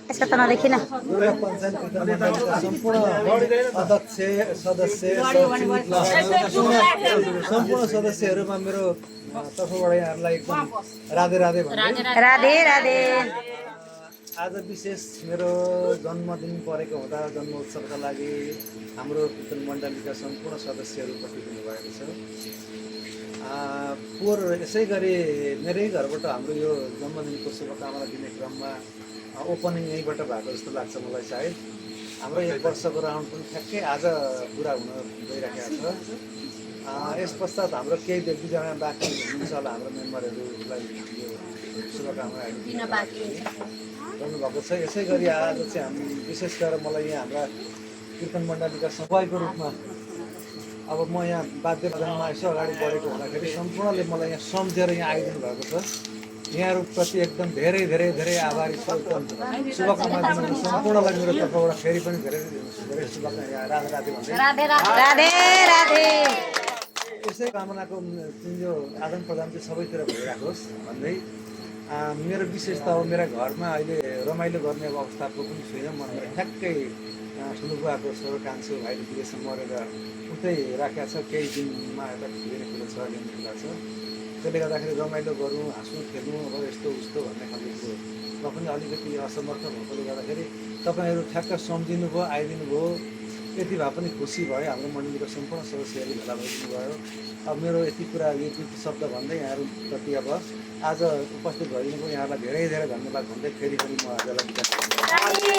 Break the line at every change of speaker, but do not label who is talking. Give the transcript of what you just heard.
यसका त नदेखिन
पूरा पञ्चायत कीर्तन मण्डलीका सम्पूर्ण अध्यक्ष सदस्य सम्पूर्ण सदस्यहरूमा मेरो तर्फबाट यहाँहरूलाई एकदम राधे राधे भन्दै
राधे राधे।
आज विशेष मेरो जन्मदिन परेको हुँदा जन्म उत्सवका लागि हाम्रो कीर्तन मण्डलीका सम्पूर्ण सदस्यहरू उपस्थित हुनुभएको छ। पोहोर यसै गरी मेरै घरबाट हाम्रो यो जन्मदिनको शुभकामना दिने क्रममा ओपनिङ यहीँबाट भएको जस्तो लाग्छ मलाई। सायद हाम्रो 1 वर्षको राउन्ड पनि ठ्याक्कै आज पुरा हुन गइरहेको छ। यस पश्चात हाम्रो केही 1-2जना बाँकी हुनुहुन्छ होला हाम्रो मेम्बरहरूलाई यो शुभकामनाहरू गर्नुभएको छ। यसै गरी आज चाहिँ हामी विशेष गरेर मलाई यहाँ हाम्रा कीर्तन मण्डलीका सफाइको रूपमा अब म यहाँ वाद्य वादनमा यसो अगाडि बढेको हुँदाखेरि सम्पूर्णले मलाई यहाँ सम्झेर यहाँ आइदिनु भएको छ। यहाँहरूप्रति एकदम धेरै धेरै धेरै आभारी छु। एकदम शुभकामना दिनु सम्पूर्णलाई मेरो तर्फबाट फेरि पनि धेरै धेरै शुभकामना राधे राधे भन्दै
राधे राधे।
यसै कामनाको यो आदान प्रदान चाहिँ सबैतिर भइराखोस् भन्दै मेरो विशेष त अब मेरा घरमा अहिले रमाइलो गर्ने अब अवस्थाको पनि छुइनँ। म ठ्याक्कै ठुलोबुवाको छोरो कान्छो भाइले विदेशमा मरेर उतै राखेको छ। केही दिनमा एउटा लिने कुरो छ, लिने कुरा छ। त्यसले गर्दाखेरि रमाइलो गरौँ, हाँसौँ, खेलौँ, अब यस्तो उस्तो भन्ने खालको कुरो म पनि अलिकति असमर्थ भएकोले गर्दाखेरि तपाईँहरू ठ्याक्क सम्झिनु भयो, आइदिनु भयो। यति भए पनि खुसी भयो। हाम्रो मण्डलीको सम्पूर्ण सदस्यहरू भेला भइदिनु भयो। अब मेरो यति कुरा यो दुई शब्द भन्दै यहाँहरूप्रति अब आज उपस्थित भइदिनुको यहाँलाई धेरै धेरै धन्यवाद भन्दै फेरि पनि म आजलाई